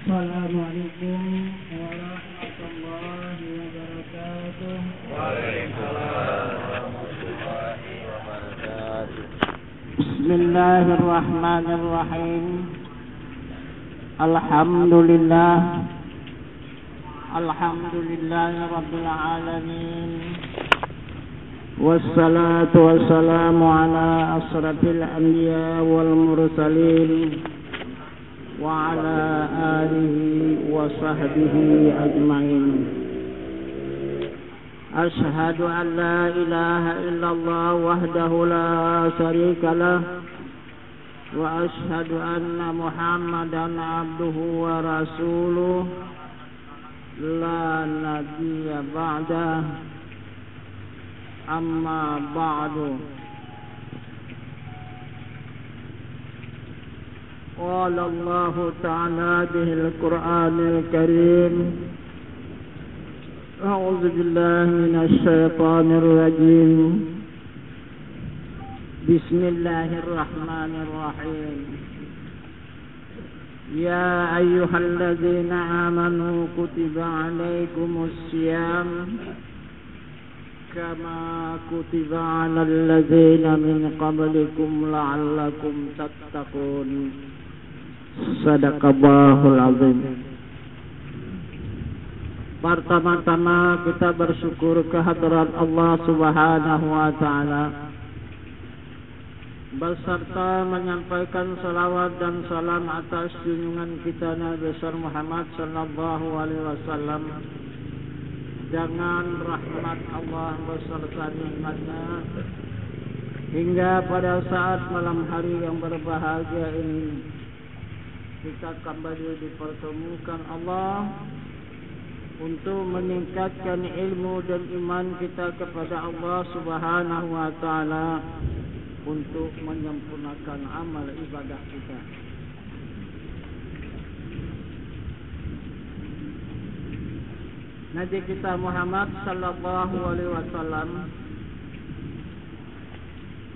Assalamualaikum warahmatullahi wabarakatuh. Waalaikumsalam warahmatullahi wabarakatuh. Bismillahirrahmanirrahim. Alhamdulillah. Alhamdulillahi rabbil alamin. Wassalatu wassalamu ala asrafil anbiya wal mursalin wa ala alihi wa sahbihi ajma'in. Ashhadu an la ilaha illallah wahdahu la syarika lah wa ashhadu anna Muhammadan abduhu wa rasuluh la nabiyya ba'dah. Amma ba'du. Qala Allah ta'ala bihil Qur'anil Karim. A'udzu billahi minasy syaithanir rajim. Bismillahirrahmanirrahim. Ya ayyuhalladzina amanu kutiba 'alaikumus syiyam kama kutiba 'alal ladzina min qablikum la'allakum tattaqun. Sadaqallahul azim. Pertama-tama kita bersyukur kehadirat Allah Subhanahu wa taala beserta menyampaikan salawat dan salam atas junjungan kita Nabi besar Muhammad sallallahu alaihi wasallam. Dengan rahmat Allah beserta nikmatnya hingga pada saat malam hari yang berbahagia ini kita kembali dipertemukan Allah untuk meningkatkan ilmu dan iman kita kepada Allah Subhanahu wa taala, untuk menyempurnakan amal ibadah kita. Nabi kita Muhammad sallallahu alaihi wasallam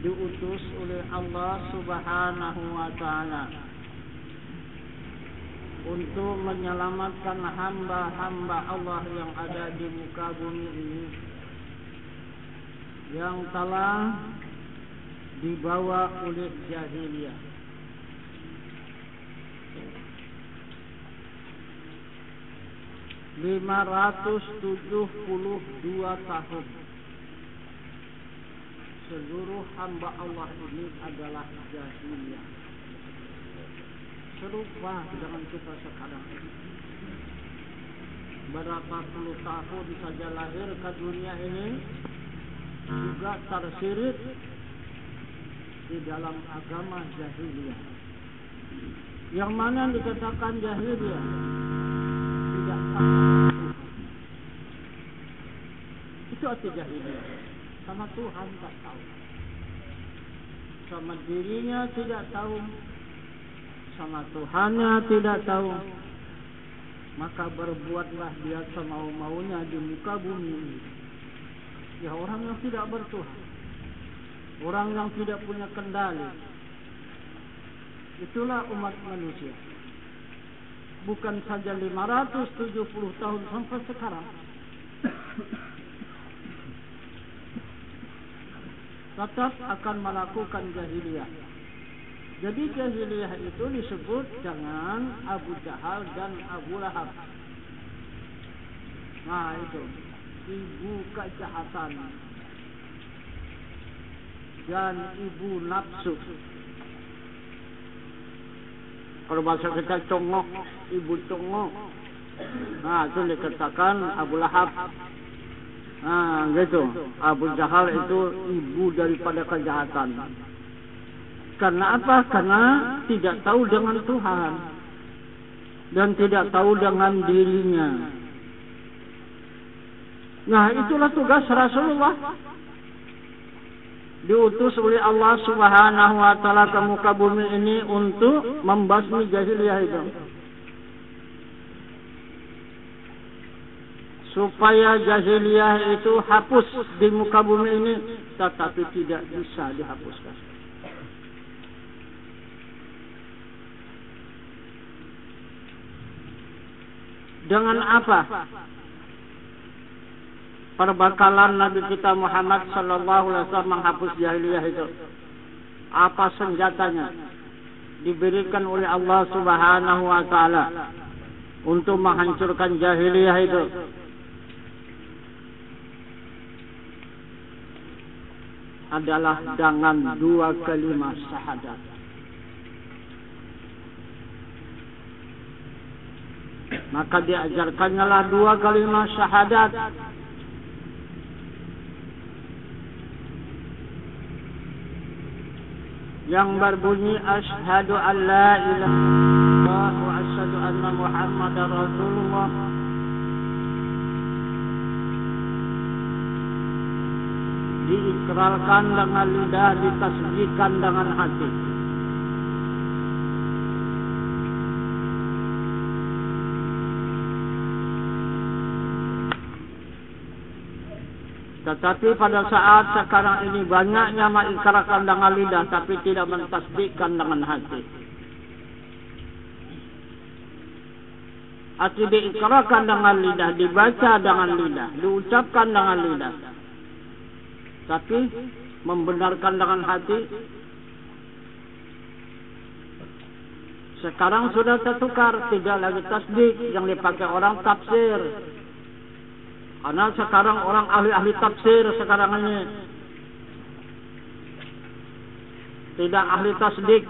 diutus oleh Allah Subhanahu wa taala untuk menyelamatkan hamba-hamba Allah yang ada di muka bumi ini, yang telah dibawa oleh jahiliyah. ...572 tahun seluruh hamba Allah ini adalah jahiliyah. Serupa dengan kita sekarang. Berapa puluh tahun saja lahir ke dunia ini juga tersirit di dalam agama jahiliyah. Yang mana dikatakan jahiliyah? Tidak tahu. Itu arti jahiliyah. Sama Tuhan tak tahu, sama dirinya tidak tahu, sama Tuhannya tidak tahu. Maka berbuatlah dia semau-maunya di muka bumi ini. Ya, orang yang tidak bertuhan, orang yang tidak punya kendali, itulah umat manusia. Bukan saja 570 tahun sampai sekarang, tetap akan melakukan jahiliyah. Jadi jahiliyah itu disebut dengan Abu Jahal dan Abu Lahab. Nah, itu ibu kejahatan dan ibu nafsu. Kalau bahasa kita congok, ibu congok. Nah, itu dikatakan Abu Lahab. Nah, gitu. Abu Jahal itu ibu daripada kejahatan. Karena apa? Karena tidak tahu dengan Tuhan dan tidak tahu dengan dirinya. Nah, itulah tugas Rasulullah. Diutus oleh Allah Subhanahu wa taala ke muka bumi ini untuk membasmi jahiliyah itu. Supaya jahiliyah itu hapus di muka bumi ini, tetapi tidak bisa dihapuskan. Dengan apa perbekalan Nabi kita Muhammad sallallahu alaihi wasallam menghapus jahiliyah itu? Apa senjatanya? Diberikan oleh Allah Subhanahu wa taala untuk menghancurkan jahiliyah itu. Adalah dengan 2 kalimat syahadat. Maka diajarkannya lah 2 kalimat syahadat. Yang berbunyi asyhadu an la ilaha illallah wa asyhadu anna Muhammadar Rasulullah. Diikrarkan dengan lidah, ditasdikkan dengan hati. Tetapi pada saat sekarang ini banyaknya mengikrarkan dengan lidah tapi tidak mentasdikkan dengan hati. Arti diikrarkan dengan lidah, dibaca dengan lidah, diucapkan dengan lidah, tapi membenarkan dengan hati. Sekarang sudah tertukar, tidak lagi tasdik, yang dipakai orang tafsir. Karena sekarang orang ahli-ahli tafsir sekarang ini tidak ahli tasdik.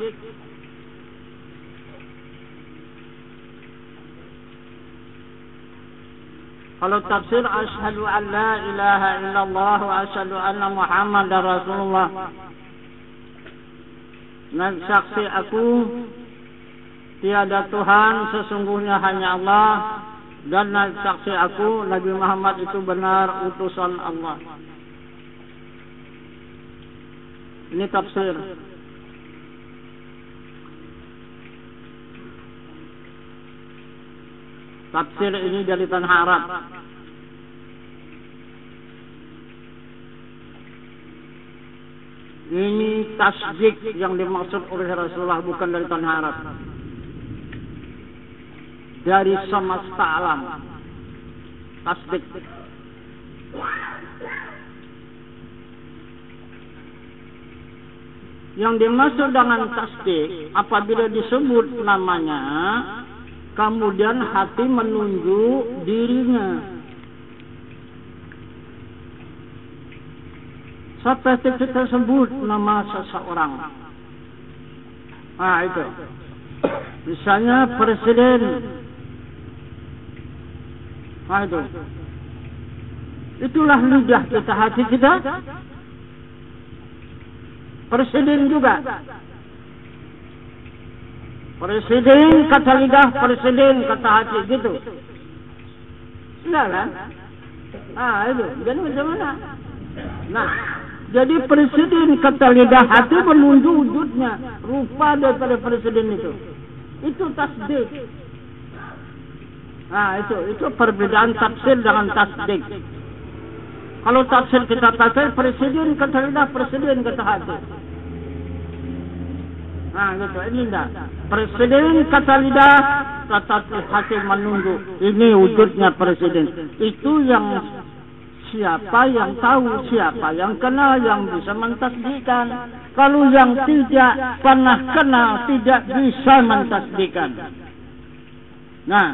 Kalau tafsir asyhadu an la ilaha illallah wa asyhadu anna Muhammadar Rasulullah. Dan saksi aku tiada Tuhan sesungguhnya hanya Allah, dan saksi aku Nabi Muhammad itu benar utusan Allah. Ini tafsir. Tafsir ini dari tanah Arab. Ini tasdik yang dimaksud oleh Rasulullah, bukan dari tanah Arab. Dari semesta alam. Tasdik. Yang dimaksud dengan tasdik, apabila disebut namanya, kemudian hati menunjuk dirinya. Seperti kita sebut nama seseorang. Nah itu. Misalnya presiden. Nah itu. Itulah lidah kita, hati kita. Presiden juga. Presiden kata lidah, presiden kata hati, gitu. Enggak kan? Ah itu, jadi macam mana? Nah, jadi presiden kata lidah, hati menunjuk wujudnya, rupa daripada presiden itu. Itu tasdik. Nah itu perbedaan tafsir dengan tasdik. Kalau tafsir kita pakai presiden kata lidah, presiden kata hati. Nah gitu, ini enggak. Presiden kata lidah, kata hati menunggu. Ini wujudnya presiden. Itu yang siapa yang tahu, siapa yang kenal, yang bisa mentasdikkan. Kalau yang tidak pernah kenal, tidak bisa mentasdikkan. Nah,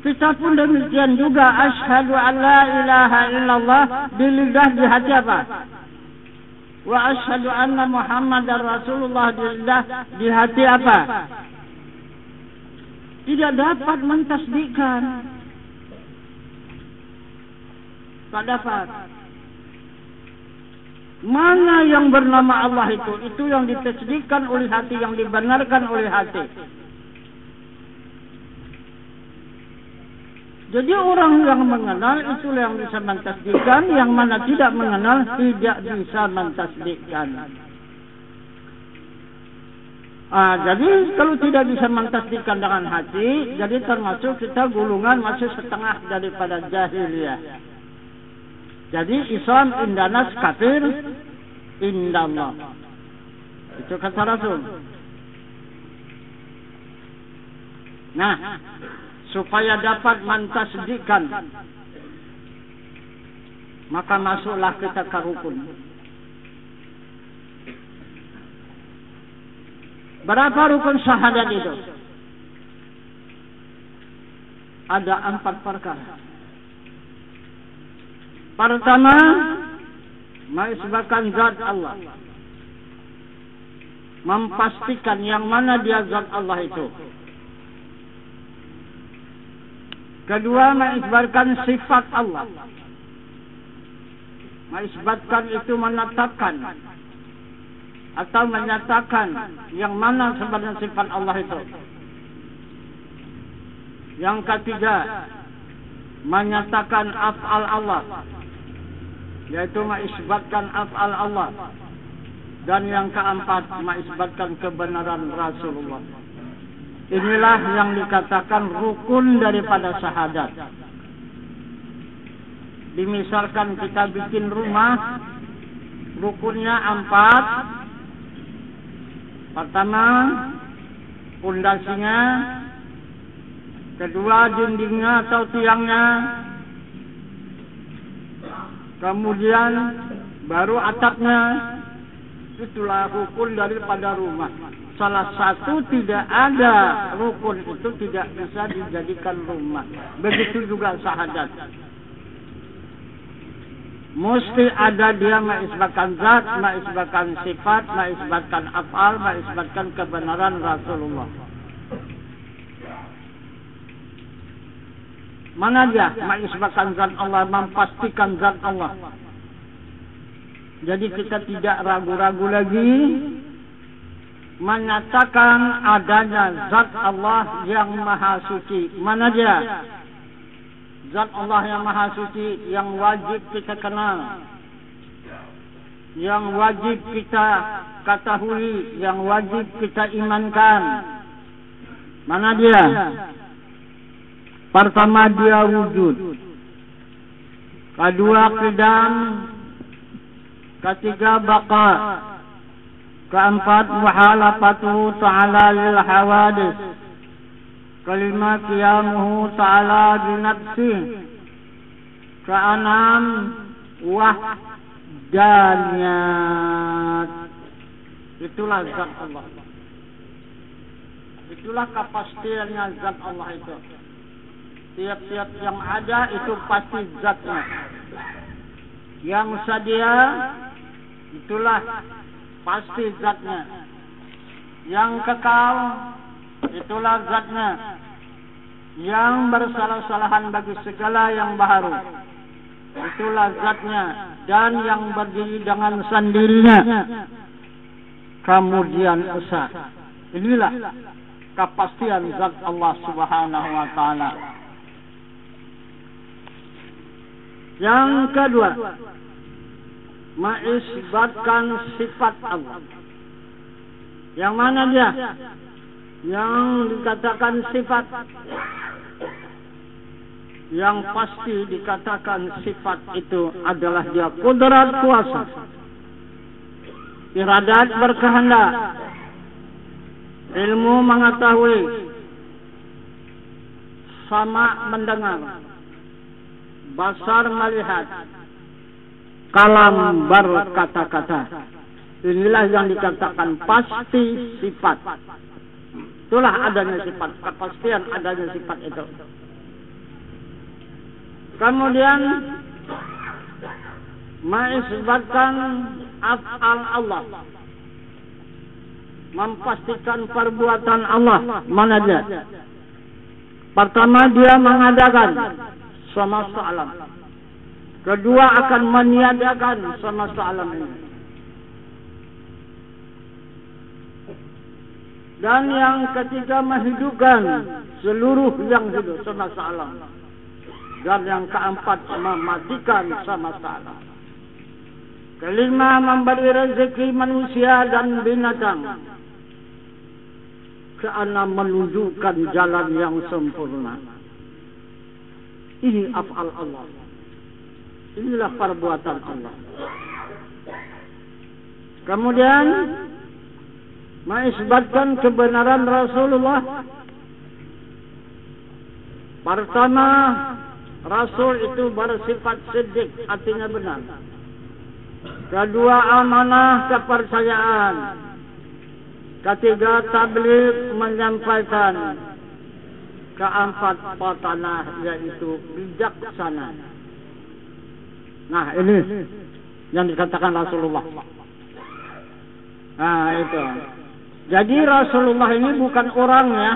kita pun demikian juga. Asyhadu an la ilaha illallah, di lidah, di hati apa? Wa asyhadu anna Muhammadar Rasulullah, di lidah, di hati apa? Tidak dapat mentasdikkan. Tak dapat. Mana yang bernama Allah itu yang ditasdikkan oleh hati, yang dibenarkan oleh hati. Jadi orang yang mengenal itulah yang bisa mentasdikkan, yang mana tidak mengenal tidak bisa mentasdikkan. Jadi kalau tidak bisa mentasdikkan dengan hati, jadi termasuk kita golongan masih setengah daripada jahiliyah. Jadi Islam indanas, kafir indallah. Itu kata Rasul. Nah, supaya dapat mentasdikkan, maka masuklah kita ke rukun. Berapa rukun syahadat itu? Ada 4 perkara. Pertama, mengisbatkan zat Allah, memastikan yang mana dia zat Allah itu. Kedua, mengisbatkan sifat Allah, mengisbatkan itu menetapkan atau menyatakan yang mana sebenarnya sifat Allah itu. Yang ketiga, menyatakan af'al Allah, yaitu mengisbatkan af'al Allah. Dan yang keempat, mengisbatkan kebenaran Rasulullah. Inilah yang dikatakan rukun daripada syahadat. Dimisalkan kita bikin rumah, rukunnya 4. Pertama, pondasinya. Kedua, dindingnya atau tiangnya. Kemudian baru atapnya. Itulah rukun daripada rumah. Salah satu tidak ada rukun itu tidak bisa dijadikan rumah. Begitu juga syahadat. Mesti ada dia mengisbatkan zat, mengisbatkan sifat, mengisbatkan af'al, mengisbatkan kebenaran Rasulullah. Mana dia mengisbatkan zat Allah, memastikan zat Allah. Jadi kita tidak ragu-ragu lagi menyatakan adanya zat Allah yang maha suci. Mana dia? Zat Allah yang maha suci yang wajib kita kenal, yang wajib kita ketahui, yang wajib kita imankan. Mana dia? Pertama, dia wujud. Kedua, qidam. Ketiga, baqa. Keempat, muhalafatuhu ta'ala lil hawadis. Kelima, qiyamuhu ta'ala binafsih. Keenam, wahdaniyat. Itulah zat Allah. Itulah kepastiannya zat Allah itu. Tiap-tiap yang ada itu pasti zatnya. Yang sedia itulah pasti zatnya. Yang kekal itulah zatnya. Yang bersalah-salahan bagi segala yang baru itulah zatnya. Dan yang berdiri dengan sendirinya kemudian esa. Inilah kepastian zat Allah Subhanahu wa ta'ala. Yang kedua, mengisbatkan sifat Allah. Yang mana dia? Yang dikatakan sifat, yang pasti dikatakan sifat itu adalah dia kudrat kuasa, iradat berkehendak, ilmu mengetahui, sama mendengar, basar melihat, kalam berkata-kata. Inilah yang dikatakan pasti sifat. Itulah adanya sifat, kepastian adanya sifat itu. Kemudian mengisbatkan af'al Allah, memastikan perbuatan Allah. Mana dia? Pertama, dia mengadakan semesta alam. Kedua, akan meniadakan semesta alam ini. Dan yang ketiga, menghidupkan seluruh yang hidup semesta alam. Dan yang keempat, mematikan semesta alam. Kelima, memberi rezeki manusia dan binatang. Keenam, menunjukkan jalan yang sempurna. Ini af'al Allah. Inilah perbuatan Allah. Kemudian mengisbatkan kebenaran Rasulullah. Pertama, Rasul itu bersifat siddiq, artinya benar. Kedua, amanah, kepercayaan. Ketiga, tabligh, menyampaikan. Keempat, patanah, yaitu bijaksana. Nah, ini yang dikatakan Rasulullah. Nah, itu. Jadi Rasulullah ini bukan orang ya.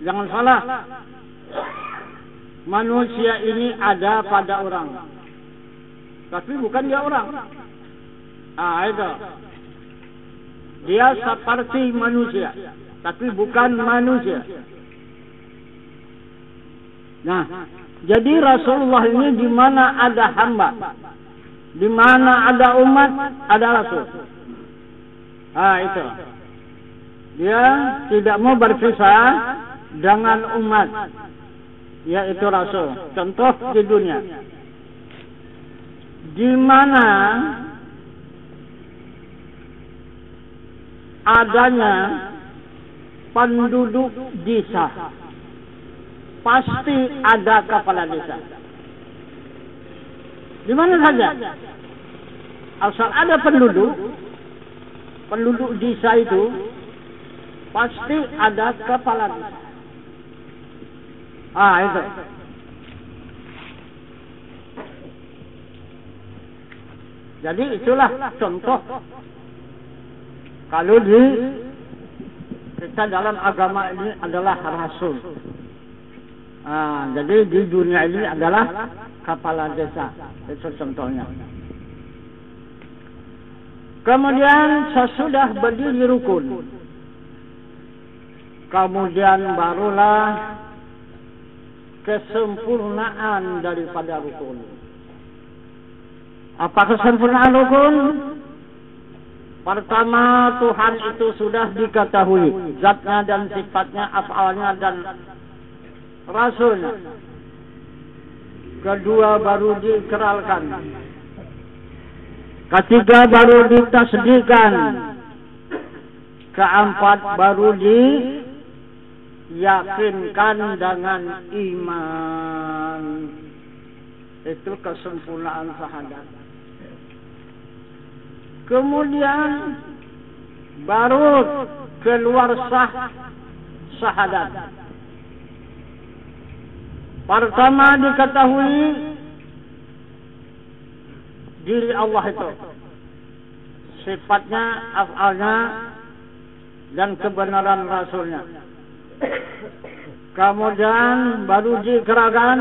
Jangan salah. Manusia ini ada pada orang. Tapi bukan dia orang. Ah, itu. Dia seperti manusia, tapi bukan manusia. Nah, jadi Rasulullah ini di mana ada hamba, di mana ada umat, ada Rasul. Ah, itu. Dia tidak mau berpisah dengan umat, yaitu Rasul. Contoh di dunia, di mana adanya penduduk desa, pasti ada kepala desa. Di mana saja, asal ada penduduk desa itu, pasti ada kepala desa. Ah, itu. Jadi itulah contoh. Kalau kita dalam agama ini adalah Rasul. Jadi di dunia ini adalah kepala desa. Itu contohnya. Kemudian sesudah berdiri rukun, kemudian barulah kesempurnaan daripada rukun. Apa kesempurnaan rukun? Pertama, Tuhan itu sudah diketahui zatnya dan sifatnya, afalnya dan Rasulnya. Kedua, baru diikrarkan. Ketiga, baru ditasdiqkan. Keempat, baru diyakinkan dengan iman. Itu kesempurnaan syahadat. Kemudian baru keluar sah syahadat. Pertama diketahui diri Allah itu, sifatnya, afalnya, dan kebenaran Rasulnya. Kemudian baru diikrarkan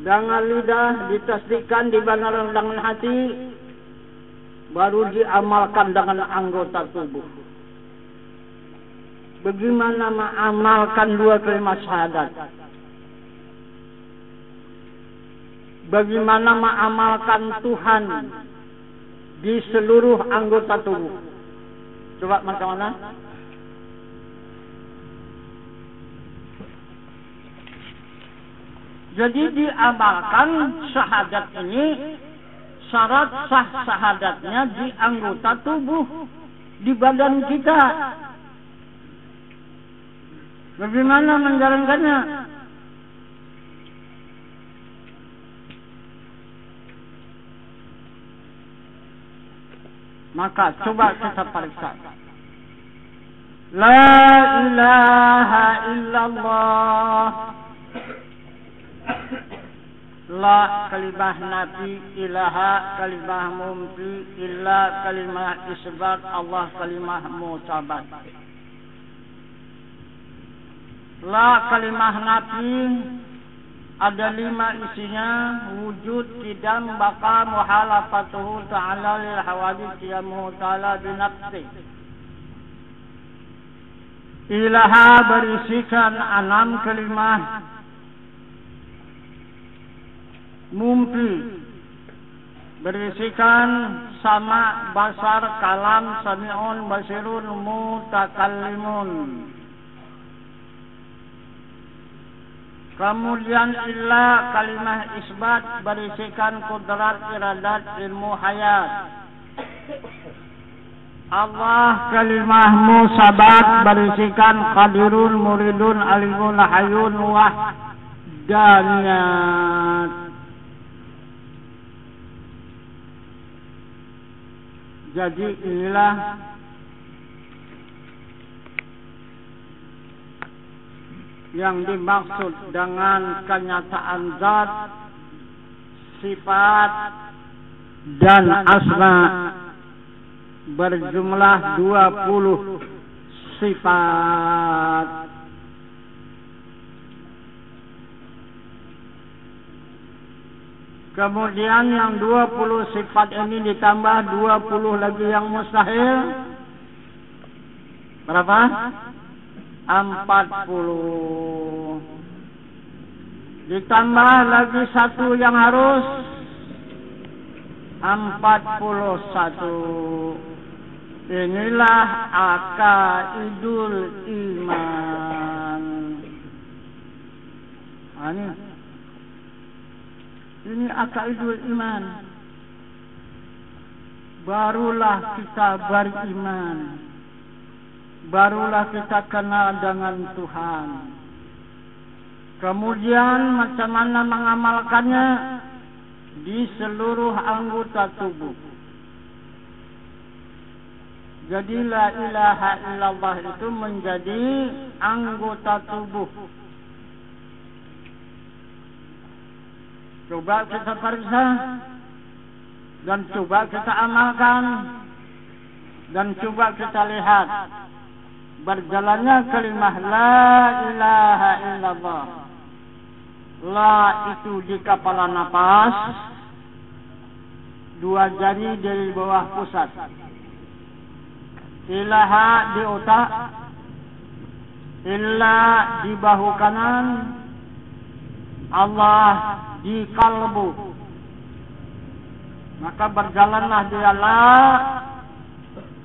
dengan lidah, ditasdiqkan, dibenarkan dengan hati, baru diamalkan dengan anggota tubuh. Bagaimana mengamalkan dua kalimat syahadat? Bagaimana mengamalkan Tuhan di seluruh anggota tubuh? Coba macam mana? Jadi diamalkan syahadat ini, syarat sah syahadatnya di anggota tubuh, di badan kita. Bagaimana menjalankannya? Maka coba kita periksa. La ilaha illallah. La kalimah nafi, ilaha kalimah mumti, illa kalimah isbat, Allah kalimah mu'tabat. La kalimah nafi ada 5 isinya: wujud, kidam, baqa, muhalafatuhu ta'ala lil hawadith yamuhu ta'ala binafsi. Ilaha berisikan 6 kalimah. Mumpi berisikan sama, basar, kalam, sami'un, basirun, mutakallimun. Kemudian illa kalimah isbat berisikan kudrat, iradat, ilmu, hayat. Allah kalimahmu sabat berisikan qadirun, muridun, alimun, hayyun, wahdaniyat. Jadi inilah yang dimaksud dengan kenyataan zat, sifat, dan asma, berjumlah 20 sifat. Kemudian yang 20 sifat ini ditambah 20 lagi yang mustahil. Berapa? 40. Ditambah lagi satu yang harus 41. Inilah akaidul iman. Ini akaidul iman. Barulah kita beriman. Barulah kita kenal dengan Tuhan. Kemudian macam mana mengamalkannya di seluruh anggota tubuh. Jadi la ilaha illallah itu menjadi anggota tubuh. Coba kita periksa dan coba kita amalkan dan coba kita lihat berjalannya kalimah la ilaha illallah. La itu di kepala napas, 2 jari dari bawah pusat. Ilaha di otak, illa di bahu kanan, Allah di kalbu. Maka berjalanlah dia la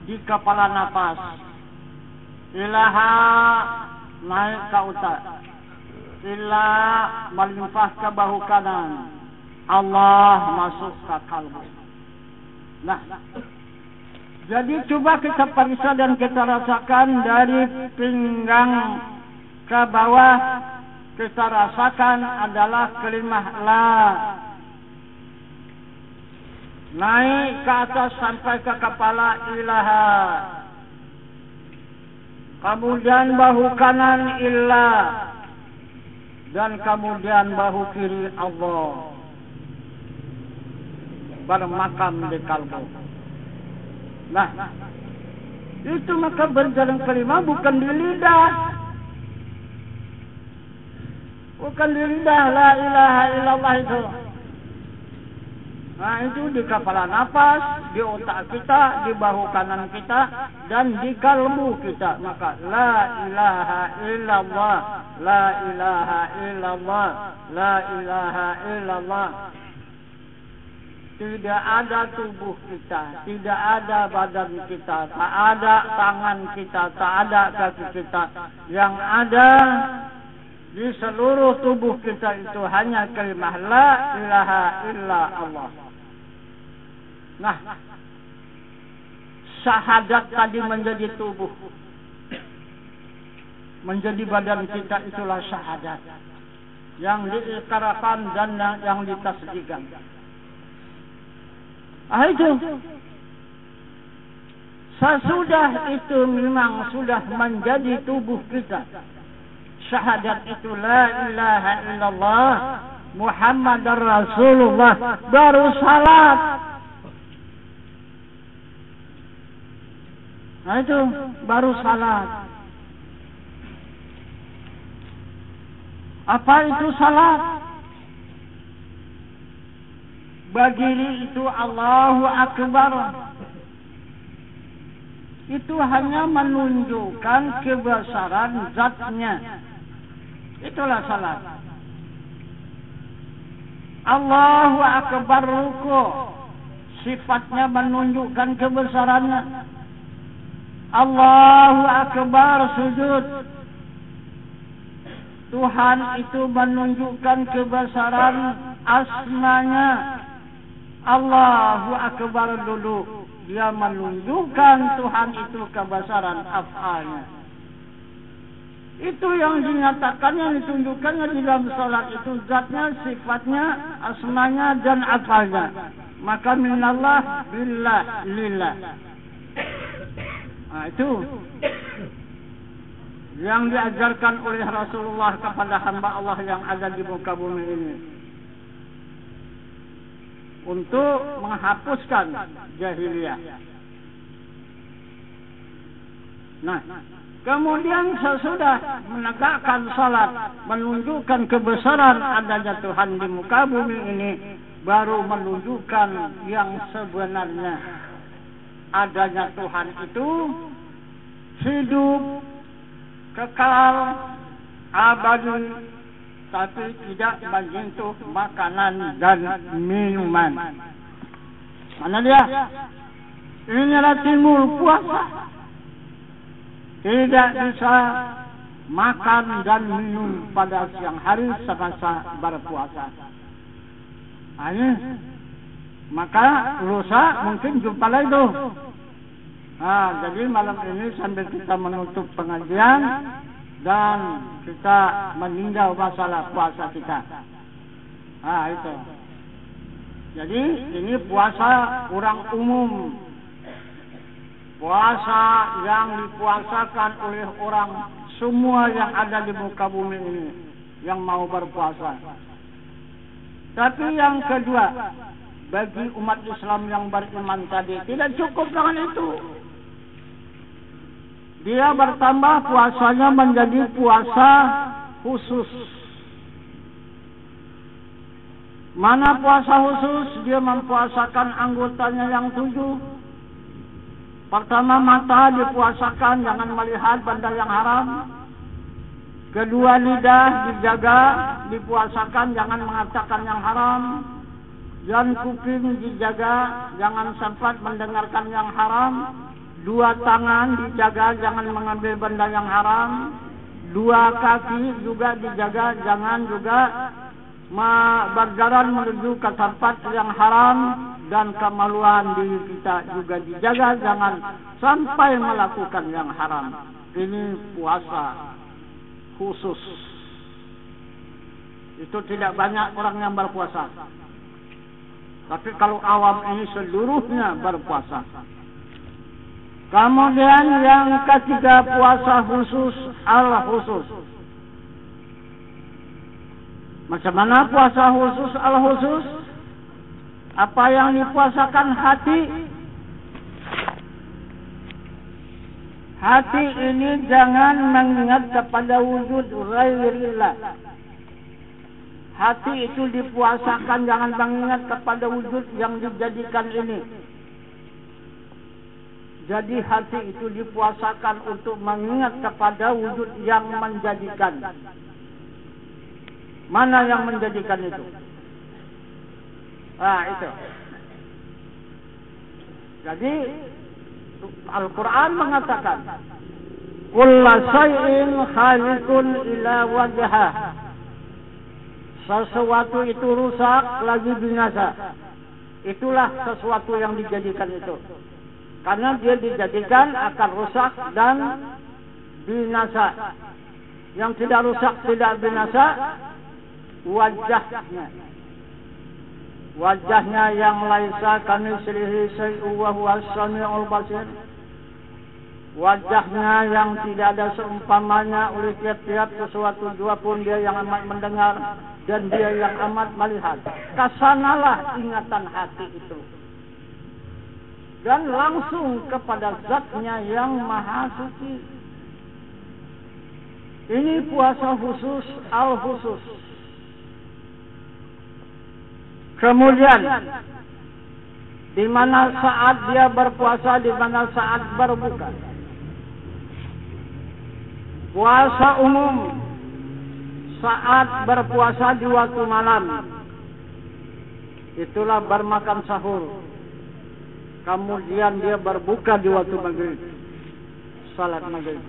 di kepala napas. Ilaha naik ke otak, illa melimpah ke bahu kanan, Allah masuk ke kalbu. Nah, jadi coba kita periksa dan kita rasakan dari pinggang ke bawah, kita rasakan adalah kalimah la. Naik ke atas sampai ke kepala ilaha. Kemudian bahu kanan illa. Dan kemudian bahu kiri Allah. Bermakam di kalbu. Nah, itu maka berjalan kalimah bukan di lidah. Bukan di lidah la ilaha illallah itu. Nah, itu di kepala nafas, di otak kita, di bahu kanan kita, dan di kalbu kita. Maka la ilaha illallah, la ilaha illallah, la ilaha illallah. Tidak ada tubuh kita, tidak ada badan kita, tak ada tangan kita, tak ada kaki kita. Yang ada di seluruh tubuh kita itu hanya kalimah la ilaha illa Allah. Nah, syahadat tadi menjadi tubuh, menjadi badan kita, itulah syahadat yang diikrarkan dan yang ditasdiqkan. Itu sesudah itu memang sudah menjadi tubuh kita. Syahadat itu la ilaha illallah Muhammadar Rasulullah, baru salat. Nah, itu baru salat. Apa itu salat? Bagi itu Allahu Akbar. Itu hanya menunjukkan kebesaran zatnya. Itulah salat. Allahu Akbar ruku, sifatnya menunjukkan kebesarannya. Allahu Akbar sujud, Tuhan itu menunjukkan kebesaran asmanya. Allahu Akbar dulu, dia menunjukkan Tuhan itu kebesaran af'alnya. Itu yang dinyatakan, yang ditunjukkannya di dalam salat itu zatnya, sifatnya, asmanya dan af'alnya. Maka minallah, billah, lillah. Nah, itu yang diajarkan oleh Rasulullah kepada hamba Allah yang ada di muka bumi ini, untuk menghapuskan jahiliyah. Nah, kemudian sesudah menegakkan salat, menunjukkan kebesaran adanya Tuhan di muka bumi ini, baru menunjukkan yang sebenarnya. Adanya Tuhan itu hidup, kekal, abadi, tapi tidak menyentuh makanan dan minuman. Mana dia? Inilah timbul puasa. Tidak bisa makan dan minum pada siang hari semasa berpuasa. Ini maka lusa mungkin jumpa lagi tuh. Nah, jadi malam ini sambil kita menutup pengajian dan kita meninjau masalah puasa kita. Nah, itu. Jadi ini puasa orang umum. Puasa yang dipuasakan oleh orang semua yang ada di muka bumi ini yang mau berpuasa. Tapi yang kedua, bagi umat Islam yang beriman tadi tidak cukup dengan itu. Dia bertambah puasanya menjadi puasa khusus. Mana puasa khusus? Dia mempuasakan anggotanya yang 7. Pertama, mata dipuasakan, jangan melihat benda yang haram. Kedua, lidah dijaga, dipuasakan, jangan mengatakan yang haram. Dan kuping dijaga, jangan sempat mendengarkan yang haram. 2 tangan dijaga, jangan mengambil benda yang haram. 2 kaki juga dijaga, jangan juga berjalan menuju ke tempat yang haram. Dan kemaluan diri kita juga dijaga, jangan sampai melakukan yang haram. Ini puasa khusus. Itu tidak banyak orang yang berpuasa. Tapi kalau awam ini seluruhnya berpuasa. Kemudian yang ketiga, puasa khusus, al-khusus. Macam mana puasa khusus, al-khusus? Apa yang dipuasakan hati? Hati ini jangan mengingat kepada wujud ghairillah. Hati itu dipuasakan, jangan mengingat kepada wujud yang dijadikan ini. Jadi hati itu dipuasakan untuk mengingat kepada wujud yang menjadikan. Mana yang menjadikan itu? Itu. Jadi Al-Quran mengatakan, kullu syai'in khaliqun ila wajhah. Sesuatu itu rusak lagi binasa. Itulah sesuatu yang dijadikan itu. Karena dia dijadikan akan rusak dan binasa. Yang tidak rusak, tidak binasa, wajahnya. Wajahnya yang laisa kamitslihi syai'un wa huwas samiul basir. Wajahnya yang tidak ada seumpamanya oleh tiap-tiap sesuatu jua pun, dia yang amat mendengar dan dia yang amat melihat. Kasanalah ingatan hati itu. Dan langsung kepada zatnya yang maha suci. Ini puasa khusus, al-khusus. Kemudian, di mana saat dia berpuasa, di mana saat berbuka. Puasa umum, saat berpuasa di waktu malam. Itulah bermakan sahur. Kemudian dia berbuka di waktu maghrib, salat maghrib.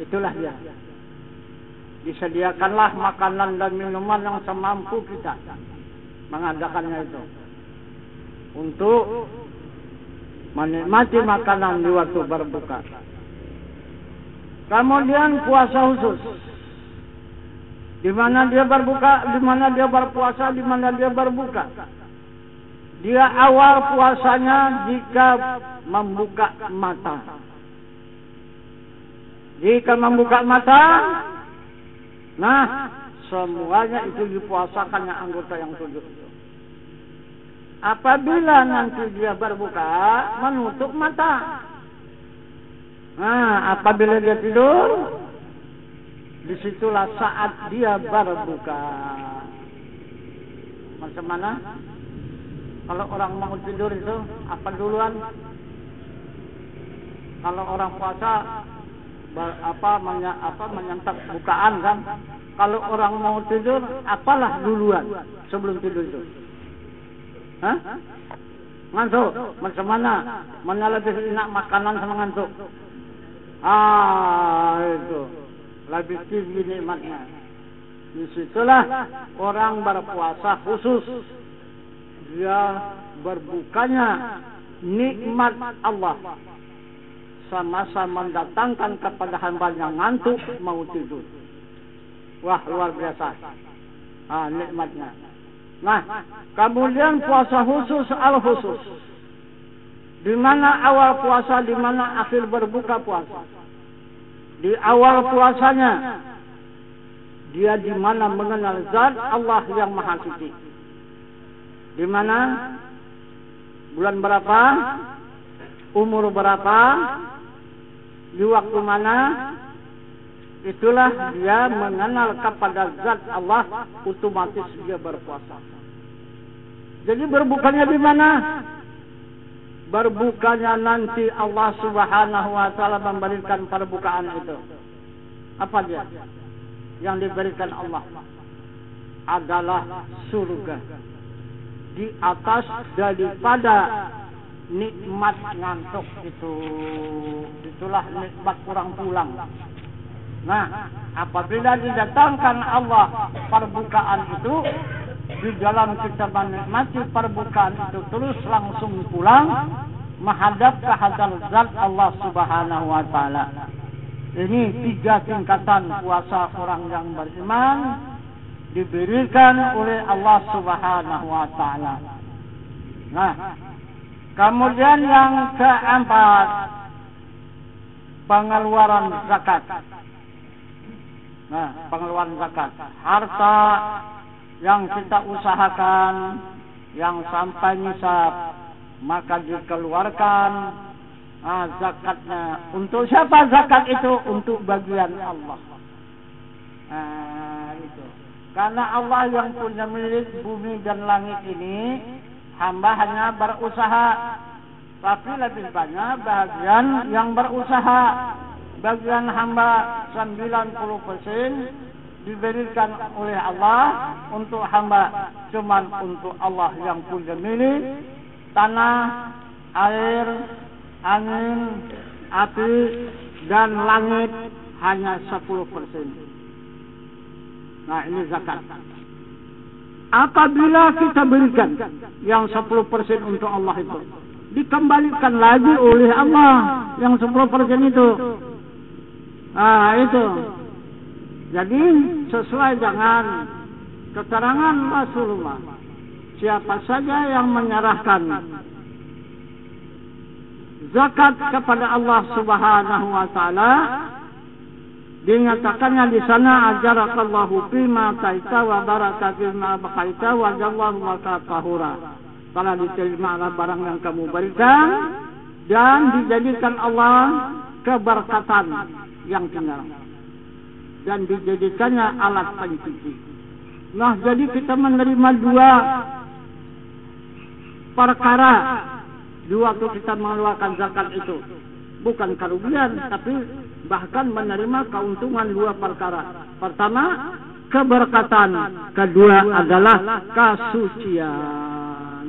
Itulah dia. Disediakanlah makanan dan minuman yang semampu kita mengadakannya itu. untuk menikmati makanan di waktu berbuka. Kemudian puasa khusus, di mana dia berbuka, di mana dia berpuasa, di mana dia berbuka. Dia awal puasanya jika membuka mata. Jika membuka mata, nah semuanya itu dipuasakannya anggota yang 7. Apabila nanti dia berbuka, menutup mata. Nah, apabila dia tidur, disitulah saat dia berbuka. Macam mana? Kalau orang mau tidur itu apa duluan? Kalau orang puasa menyantap bukaan kan? Kalau orang mau tidur, apalah duluan sebelum tidur itu? Hah? Ngantuk? Macam mana? Mana lebih enak makanan sama ngantuk? Itu lebih tinggi nikmatnya. Disitulah orang berpuasa khusus. Dia berbukanya nikmat Allah, sama-sama mendatangkan kepada hamba yang ngantuk mau tidur. Wah, luar biasa. Nikmatnya. Nah, kemudian puasa khusus al-khusus, di mana awal puasa, di mana akhir berbuka puasa. Di awal puasanya dia di mana mengenal zat Allah yang Maha Suci. Di mana? Bulan berapa? Umur berapa? Di waktu mana? Itulah dia mengenal kepada zat Allah, otomatis dia berpuasa. Jadi berbukanya di mana? Berbukanya nanti Allah Subhanahu wa taala memberikan perbukaan itu. Apa dia? Yang diberikan Allah adalah surga. Di atas daripada nikmat ngantuk itu. Itulah nikmat kurang pulang. Nah, apabila didatangkan Allah perbukaan itu, di dalam kita menikmati perbukaan itu terus langsung pulang menghadap ke hadarat zat Allah Subhanahu wa taala. Ini 3 tingkatan puasa orang yang beriman diberikan oleh Allah Subhanahu wa taala. Nah, kemudian yang keempat, pengeluaran zakat. Nah, pengeluaran zakat, harta yang kita usahakan yang sampai nisab maka dikeluarkan zakatnya. Untuk siapa zakat itu? Untuk bagian Allah. Itu. Karena Allah yang punya milik bumi dan langit ini, hamba hanya berusaha. Tapi lebih banyak bagian yang berusaha. Bagian hamba 90% diberikan oleh Allah untuk hamba. Cuman untuk Allah yang punya milik tanah, air, angin, api, dan langit hanya 10%. Nah, ini zakat. Apabila kita berikan yang 10% untuk Allah itu, dikembalikan lagi oleh Allah yang 10% itu. Itu. Jadi sesuai dengan keterangan Rasulullah, siapa saja yang menyerahkan zakat kepada Allah Subhanahu wa taala, dinyatakannya di sana ajarakallahu fima taita wa baraka fima baqaita wa jallahu maka tahura. Telah diterima barang yang kamu berikan dan dijadikan Allah keberkatan yang tinggal dan dijadikannya alat pencuci. Nah, jadi kita menerima 2 perkara di waktu kita mengeluarkan zakat itu. Bukan kerugian, tapi bahkan menerima keuntungan 2 perkara. Pertama, keberkatan. Kedua adalah kesucian.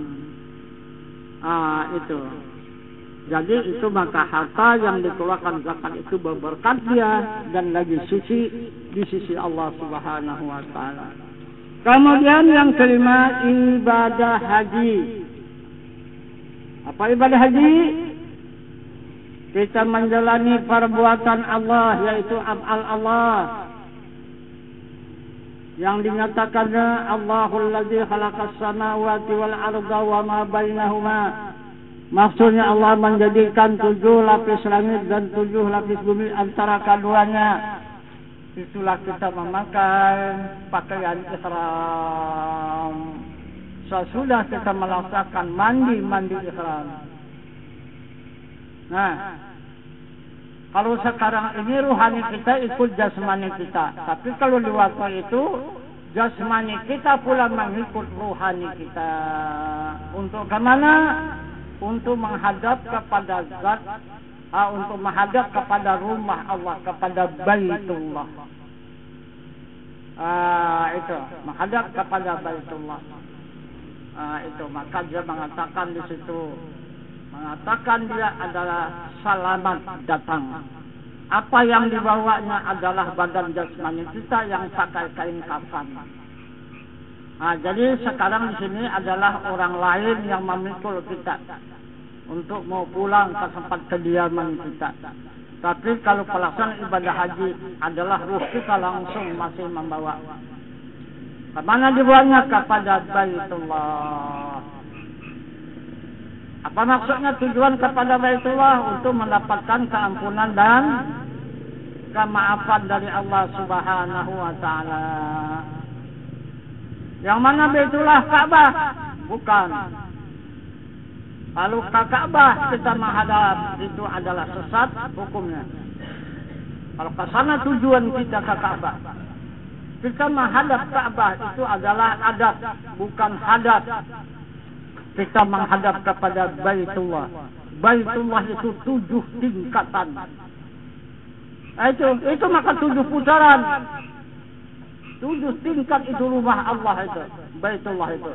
Itu. Jadi itu maka harta yang dikeluarkan zakat itu berberkat dia dan lagi suci di sisi Allah Subhanahu wa taala. Kemudian yang kelima, ibadah haji. Apa ibadah haji? Kita menjalani perbuatan Allah, yaitu af'al Allah. Yang dinyatakannya Allahul ladzi khalaqas samawati wal arda wa ma bainahuma. Maksudnya Allah menjadikan 7 lapis langit dan 7 lapis bumi antara keduanya. Itulah kita memakai pakaian ihram. Sesudah kita melaksanakan mandi ihram. Nah, kalau sekarang ini ruhani kita ikut jasmani kita. Tapi kalau di waktu itu jasmani kita pula mengikut ruhani kita. Untuk kemana? Untuk menghadap kepada zat, untuk menghadap kepada rumah Allah, kepada Baitullah. Itu menghadap kepada Baitullah. Itu maka dia mengatakan di situ, mengatakan dia adalah selamat datang. Apa yang dibawanya adalah badan jasmani kita yang pakai kain kafan. Jadi sekarang di sini adalah orang lain yang memikul kita untuk mau pulang ke tempat kediaman kita. Tapi kalau pelaksanaan ibadah haji adalah ruh kita langsung masih membawa. Kemana dibawanya? Kepada Baitullah. Apa maksudnya tujuan kepada Baitullah? Untuk mendapatkan keampunan dan kemaafan dari Allah Subhanahu wa Ta'ala. Yang mana Baitullah? Ka'bah? Bukan. Kalau ke Ka'bah kita menghadap, itu adalah sesat hukumnya. Kalau ke sana tujuan kita ke Ka'bah, kita menghadap Ka'bah itu adalah adab, bukan hadap. Kita menghadap kepada Baitullah. Baitullah itu 7 tingkatan. Itu maka 7 putaran. 7 tingkat itu rumah Allah itu, Baitullah itu.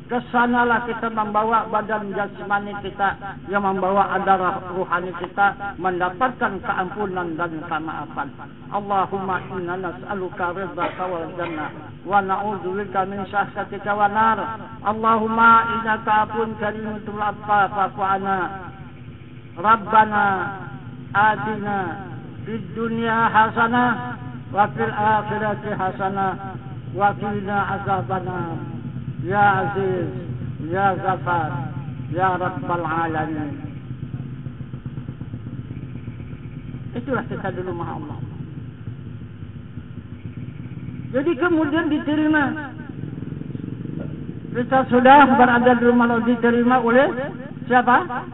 Kesanalah kita membawa badan jasmani kita, yang membawa darah ruhani kita, mendapatkan keampunan dan kemaafan. Allahumma inna nas'aluka ridhaka wal jannah wa na'udzubika min syahsatika wa nar. Allahumma innaka afun karimun tuhibbul afwa fa'fu 'anna. Rabbana atina fid dunya hasanah wa fil akhirati hasanah wa qina azabannar. Ya Aziz, Ya Ghafar, Ya Rabbal Alamin. Itulah kita di rumah Allah. Jadi kemudian diterima. Kita sudah berada di rumah Allah, diterima oleh siapa?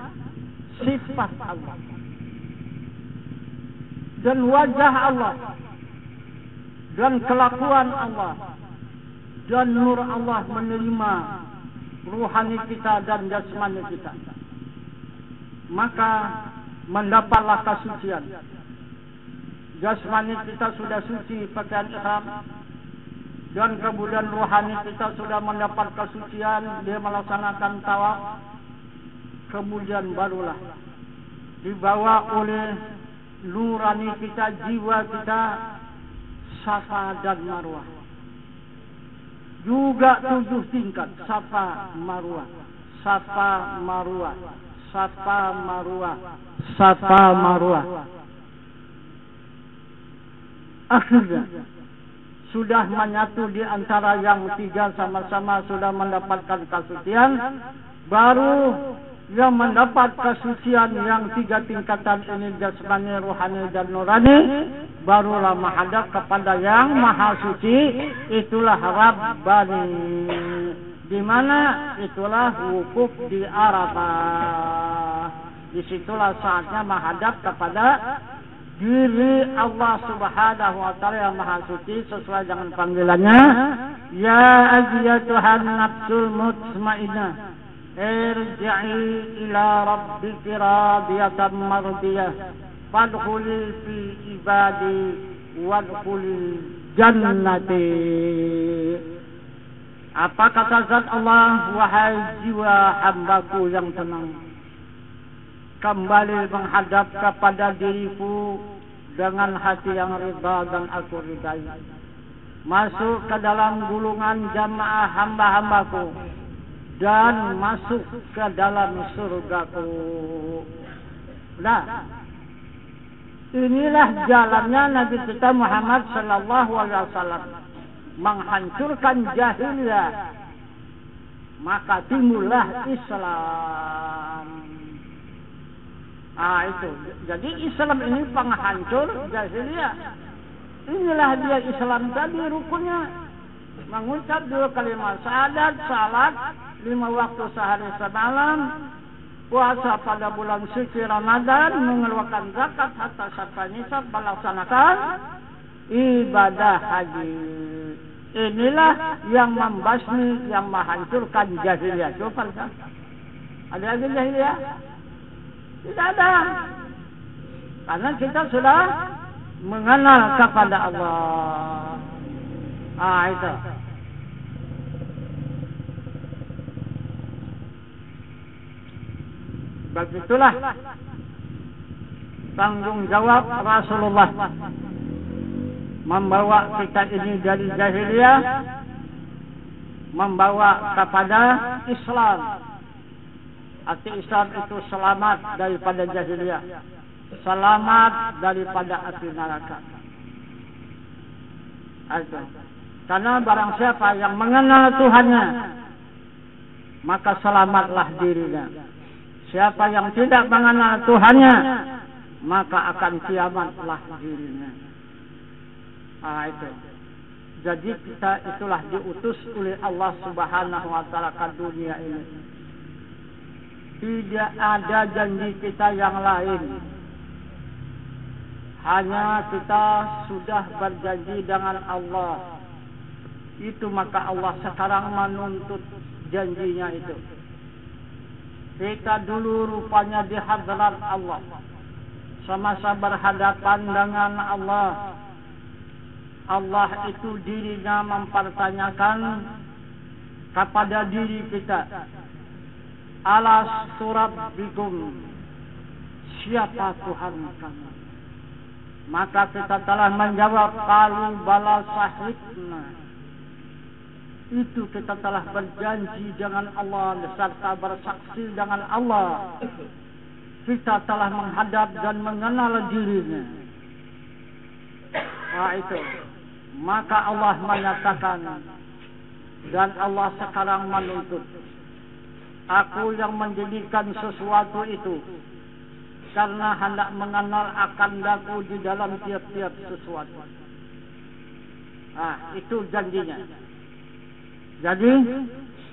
Sifat Allah dan wajah Allah dan kelakuan Allah. Dan nur Allah menerima ruhani kita dan jasmani kita. Maka mendapatlah kesucian. Jasmani kita sudah suci pakaian ihram, dan kemudian ruhani kita sudah mendapat kesucian, dia melaksanakan tawaf. Kemudian barulah dibawa oleh nurani kita, jiwa kita, Safa dan Marwah. Juga 7 tingkat, Safa Marwah, Safa Marwah, Safa Marwah, Safa Marwah. Akhirnya sudah menyatu di antara yang 3, sama-sama sudah mendapatkan kesucian. Baru yang mendapat kesucian yang 3 tingkatan ini, jasmani, rohani dan nurani, barulah menghadap kepada yang maha suci. Itulah Rabbani, di mana itulah wukuf di Arafah. Disitulah saatnya menghadap kepada diri Allah Subhanahu wa Ta'ala yang maha suci, sesuai dengan panggilannya, ya ayyatuhan nafsul mutmainnah, irji'i ila rabbiki radiyatan mardiyah, fadkhuli fi ibadi wadkhuli jannati. Apa kata zat Allah? Wahai jiwa hambaku yang tenang, kembali menghadap kepada diriku dengan hati yang ridha dan aku ridai. Masuk ke dalam gulungan jamaah hamba-hambaku, dan masuk ke dalam surgaku. Nah, inilah jalannya Nabi kita Muhammad sallallahu alaihi wasallam menghancurkan jahiliyah, maka timbullah Islam. Itu. Jadi Islam ini penghancur jahiliyah. Inilah dia Islam tadi rukunnya. Mengucap 2 kalimat syahadat, salat 5 waktu sehari semalam, puasa pada bulan suci Ramadan, mengeluarkan zakat hatta sampai nisab, melaksanakan ibadah haji. Inilah yang membasmi, yang menghancurkan jahiliyah. Coba kan? Ada lagi jahiliyah? Tidak ada. Karena kita sudah mengenal kepada Allah. Itu. Begitulah tanggung jawab Rasulullah membawa kita ini dari jahiliyah membawa kepada Islam. Arti Islam itu selamat daripada jahiliyah, selamat daripada api neraka. Karena barang siapa yang mengenal Tuhannya, maka selamatlah dirinya. Siapa yang tidak mengenal Tuhannya, maka akan kiamatlah dirinya. Itu. Jadi kita itulah diutus oleh Allah Subhanahu wa taala ke dunia ini. Tidak ada janji kita yang lain. Hanya kita sudah berjanji dengan Allah. Itu maka Allah sekarang menuntut janjinya itu. Kita dulu rupanya di hadrat Allah. Semasa berhadapan dengan Allah. Allah itu dirinya mempertanyakan kepada diri kita. Alas surat bikum. Siapa Tuhan kamu? Maka kita telah menjawab qalu bala sahibna. Itu kita telah berjanji dengan Allah serta bersaksi dengan Allah. Kita telah menghadap dan mengenal dirinya. Itu. Maka Allah menyatakan dan Allah sekarang menuntut. Aku yang menjadikan sesuatu itu karena hendak mengenal akan daku di dalam tiap-tiap sesuatu. Itu janjinya. Jadi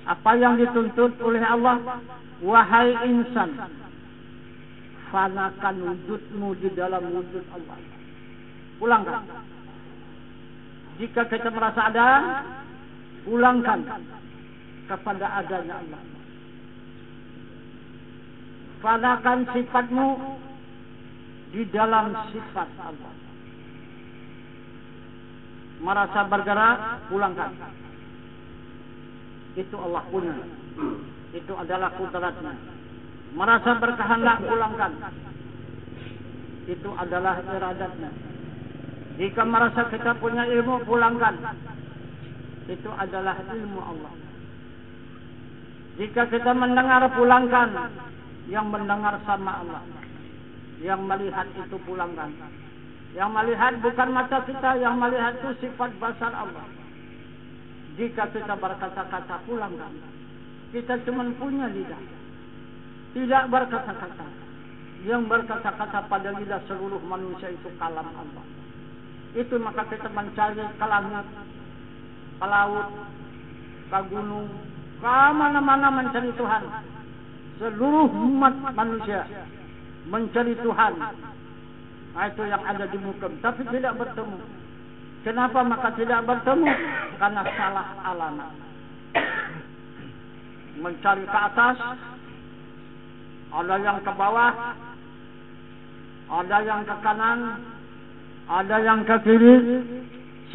apa yang dituntut oleh Allah, wahai insan, fanakan wujudmu di dalam wujud Allah. Pulangkan. Jika kita merasa ada, pulangkan kepada adanya Allah. Fanakan sifatmu di dalam sifat Allah. Merasa bergerak, pulangkan. Itu Allah punya. Itu adalah kudratnya. Merasa berkehendak, pulangkan. Itu adalah iradatnya. Jika merasa kita punya ilmu, pulangkan. Itu adalah ilmu Allah. Jika kita mendengar, pulangkan. Yang mendengar sama Allah. Yang melihat itu pulangkan. Yang melihat bukan mata kita, yang melihat itu sifat basar Allah. Jika kita berkata-kata, pulangkan. Kita cuma punya lidah, tidak berkata-kata. Yang berkata-kata pada lidah seluruh manusia itu kalam Allah. Itu maka kita mencari ke langit, ke laut, ke gunung, ke mana-mana mencari Tuhan. Seluruh umat manusia mencari Tuhan. Itu yang ada di muka, tapi tidak bertemu. Kenapa maka tidak bertemu? Karena salah alamat. Mencari ke atas, ada yang ke bawah, ada yang ke kanan, ada yang ke kiri,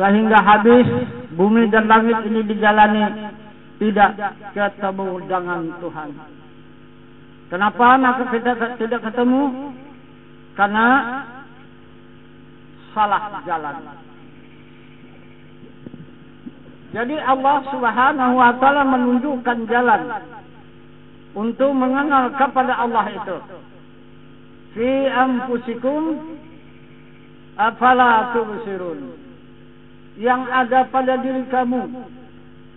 sehingga habis bumi dan langit ini dijalani tidak ketemu dengan Tuhan. Kenapa maka kita tidak ketemu? Karena salah jalan. Jadi Allah Subhanahu wa taala menunjukkan jalan untuk mengenal kepada Allah itu. Fi anfusikum afala tubsirun. Yang ada pada diri kamu,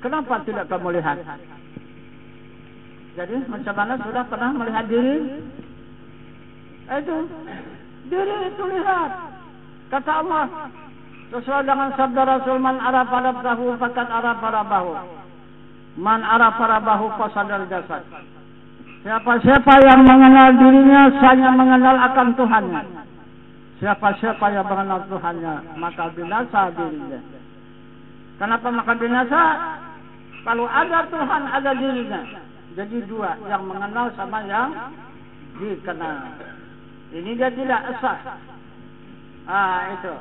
kenapa tidak kamu lihat? Jadi macam mana sudah pernah melihat diri? Itu diri itu lihat. Kata Allah sesuai dengan sabda Rasul, man arafa nafsahu faqad arafa rabbahu. Man arafa rabbahu fasadal jasad. Siapa-siapa yang mengenal dirinya, saya mengenal akan Tuhannya. Siapa-siapa yang mengenal Tuhannya, maka binasa dirinya. Kenapa maka binasa? Kalau ada Tuhan, ada dirinya. Jadi dua, yang mengenal sama yang dikenal. Ini dia tidak sah. Itu.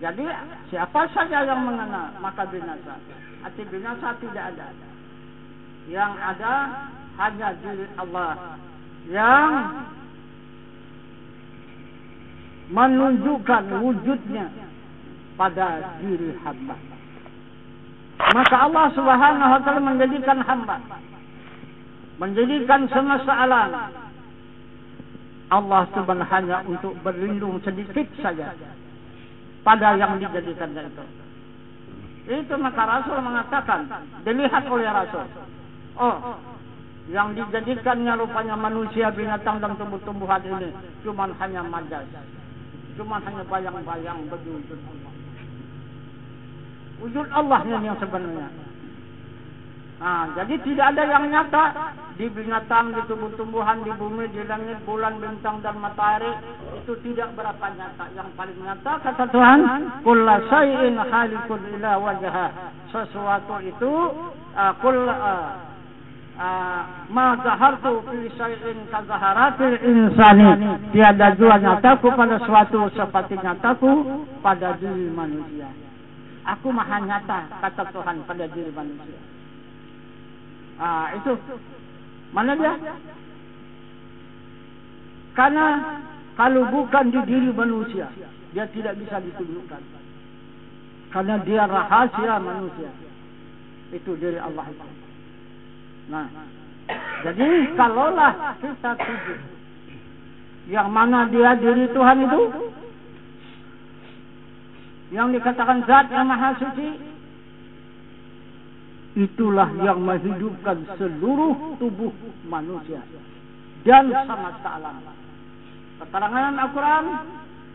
Jadi siapa saja yang mengenal, maka binasa. Arti binasa tidak ada. Yang ada hanya diri Allah yang menunjukkan wujudnya pada diri hamba. Maka Allah Subhanahu wa taala menjadikan hamba, menjadikan semesta alam Allah cuma hanya untuk berlindung sedikit saja pada yang dijadikannya itu. Itu maka Rasul mengatakan, dilihat oleh Rasul, oh, yang dijadikannya rupanya manusia, binatang dan tumbuh-tumbuhan ini cuma hanya majas, cuma hanya bayang-bayang berwujud Allah. Wujud Allahnya yang sebenarnya. Jadi tidak ada yang nyata di binatang, di tumbuh-tumbuhan, di bumi, di langit, bulan, bintang dan matahari. Itu tidak berapa nyata. Yang paling nyata kata Tuhan, kullu syai'in halikun ila wajhah. Sesuatu itu ma zahartu fi syai'in ka zaharatil insani. Tiada jua nyataku pada suatu seperti nyataku pada diri manusia. Aku maha nyata kata Tuhan pada diri manusia. Itu mana dia? Karena kalau bukan di diri manusia, dia tidak bisa ditunjukkan. Karena dia rahasia manusia. Itu diri Allah itu. Nah, jadi kalaulah kita tuju yang mana dia diri Tuhan itu, yang dikatakan zat yang maha suci, itulah yang menghidupkan seluruh tubuh manusia dan semesta alam. Keterangan Al-Quran,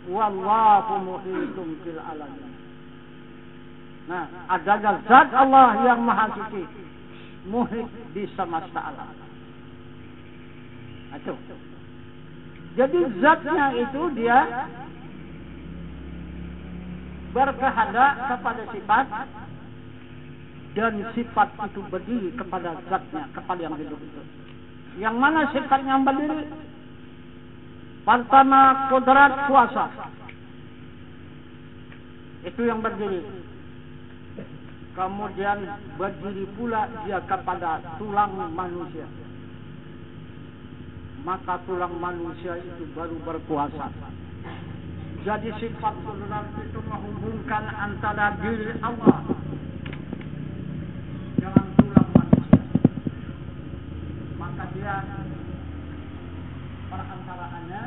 wallahu muhitun fil alamin. Nah, adanya zat Allah yang maha suci muhit di semesta alam. Itu. Jadi zatnya itu dia berkehendak kepada sifat, dan sifat itu berdiri kepada zatnya, kepada yang hidup itu. Yang mana sifatnya yang berdiri? Pertama, kodrat kuasa. Itu yang berdiri. Kemudian berdiri pula dia kepada tulang manusia. Maka tulang manusia itu baru berkuasa. Jadi sifat kodrat itu menghubungkan antara diri Allah dengan tulang manusia. Maka dia perantaraannya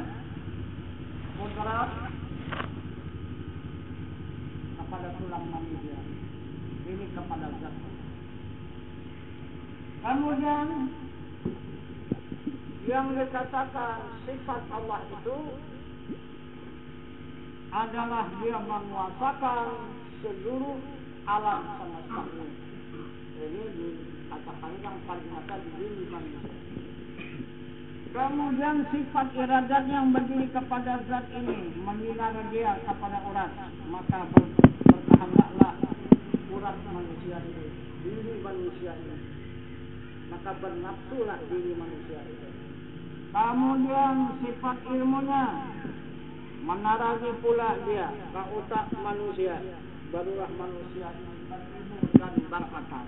kodrat kepada tulang manusia. Ini kepada zat. Kemudian yang dikatakan sifat Allah itu adalah dia menguasakan seluruh alam semesta ini. Ini dikatakan yang paling nyata di diri manusia. Kemudian sifat iradat yang berdiri kepada zat ini menginar dia kepada urat, maka berkehendaklah urat manusia ini, diri manusia ini, maka bernafsulah diri manusia itu. Kemudian sifat ilmunya menarahi pula dia ke otak manusia, barulah manusia ini berilmu dan berakal.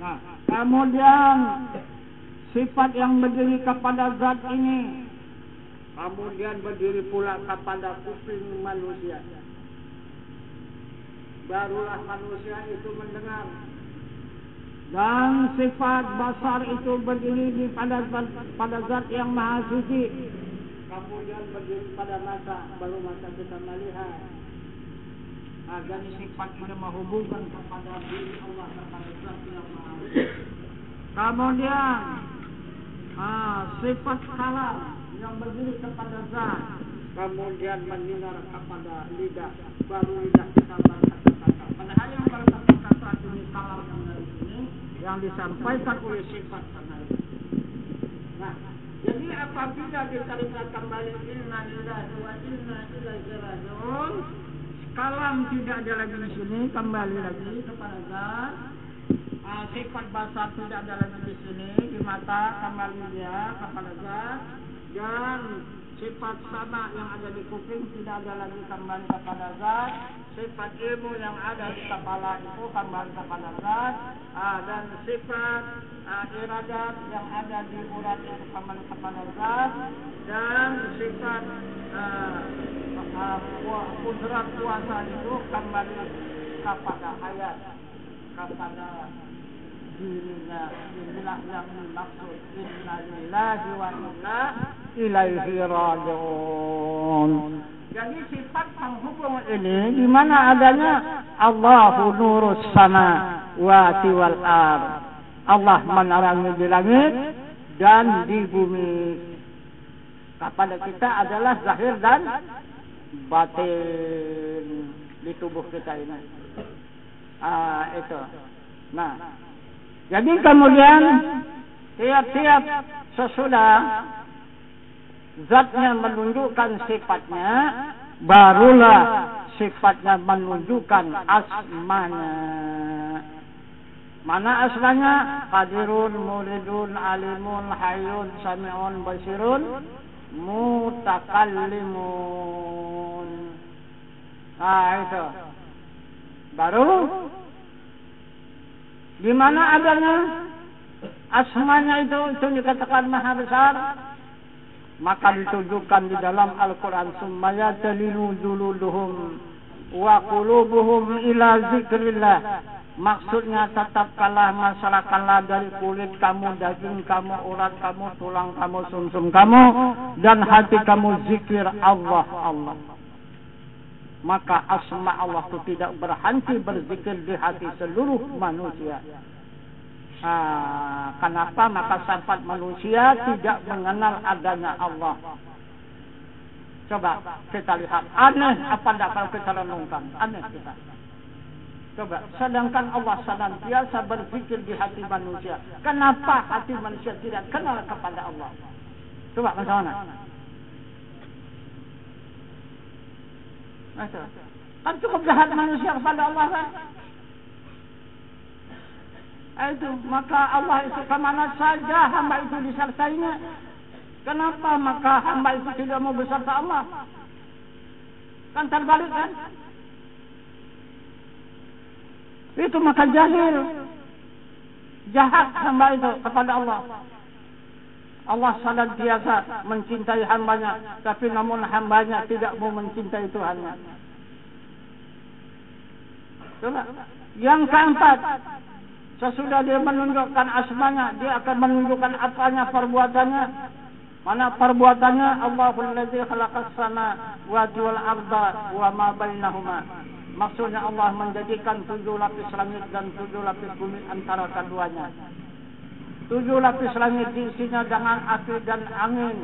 Nah, kemudian sifat yang berdiri kepada zat ini kemudian berdiri pula kepada kuping manusia, barulah manusia itu mendengar. Dan sifat basar itu berdiri pada zat yang maha suci. Kemudian berdiri pada mata, baru mata kita melihat. Dan sifat ini menghubungkan kepada diri Allah, kepada zat yang maha suci. Kemudian sifat kalam yang berdiri kepada zat. Kemudian mendengar kepada lidah, baru lidah kita berkata-kata. Padahal yang berkata-kata ini kalam yang disampaikan oleh sifat tadi. Nah, jadi apabila kita kembali inna lillahi wa inna ilaihi raji'un, kalam tidak ada lagi di sini, kembali lagi kepada zat. Sifat basar tidak ada lagi di sini, di mata kembali dia kepada zat. Dan sifat sama yang ada di kuping tidak ada lagi, kembali kepada zat. Sifat ilmu yang ada di kepala itu kembali kepada zat. Dan sifat iradat yang ada di urat itu kembali kepada zat. Dan sifat kudrat kuasa itu kembali kepada hayat, kepada dirinya. Inilah yang dimaksud inna lillahi wa inna ilaihi raji'un. Jadi sifat penghubung ini di mana adanya Allahu nurus samawati wal ardh. Allah menerangi di langit dan di bumi. Kepada kita adalah zahir dan batin di tubuh kita ini. Itu. Nah, jadi kemudian tiap-tiap sesudah zatnya menunjukkan sifatnya, barulah sifatnya menunjukkan asmanya. Mana asmanya? Qadirun, muridun, alimun, hayyun, sami'un, basirun, mutakallimun. Itu. Baru di mana adanya asmanya itu dikatakan maha besar, maka ditunjukkan di dalam Al-Quran, summaya talinu juluduhum wa qulubuhum ila zikrillah. Maksudnya tetap kalah masyarakat dari kulit kamu, daging kamu, urat kamu, tulang kamu, sumsum kamu, dan hati kamu zikir Allah. Maka asma Allah itu tidak berhenti berzikir di hati seluruh manusia. Kenapa? Maka sifat manusia tidak mengenal adanya Allah. Coba kita lihat, aneh apa tidak kalau kita renungkan? Aneh kita. Coba, sedangkan Allah senantiasa berzikir di hati manusia. Kenapa hati manusia tidak kenal kepada Allah? Coba ke sana. Kan cukup jahat manusia kepada Allah kan? Itu, maka Allah itu kemana saja hamba itu disertainya. Kenapa maka hamba itu tidak mau beserta Allah? Kan terbalik kan? Itu maka jahil, jahat hamba itu kepada Allah. Allah senantiasa mencintai hambanya, tapi namun hambanya tidak mau mencintai Tuhannya. Coba. Yang keempat, sesudah dia menunjukkan asmanya, dia akan menunjukkan apanya perbuatannya. Mana perbuatannya? Allahul ladzi khalaqas samawati wal arda wa ma bainahuma. Maksudnya Allah menjadikan 7 lapis langit dan 7 lapis bumi antara keduanya. 7 lapis langit diisinya dengan api dan angin.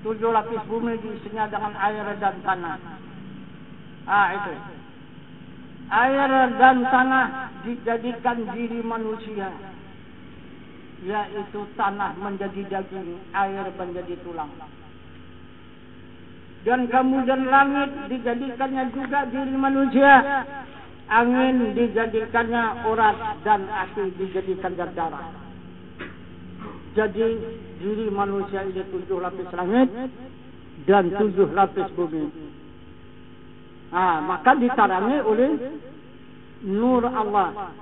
7 lapis bumi diisinya dengan air dan tanah. Itu. Air dan tanah dijadikan diri manusia. Yaitu tanah menjadi daging, air menjadi tulang. Dan kemudian langit dijadikannya juga diri manusia. Angin dijadikannya urat dan api dijadikannya darah. Jadi diri manusia ini 7 lapis langit dan 7 lapis bumi. Maka ditarangi oleh nur Allah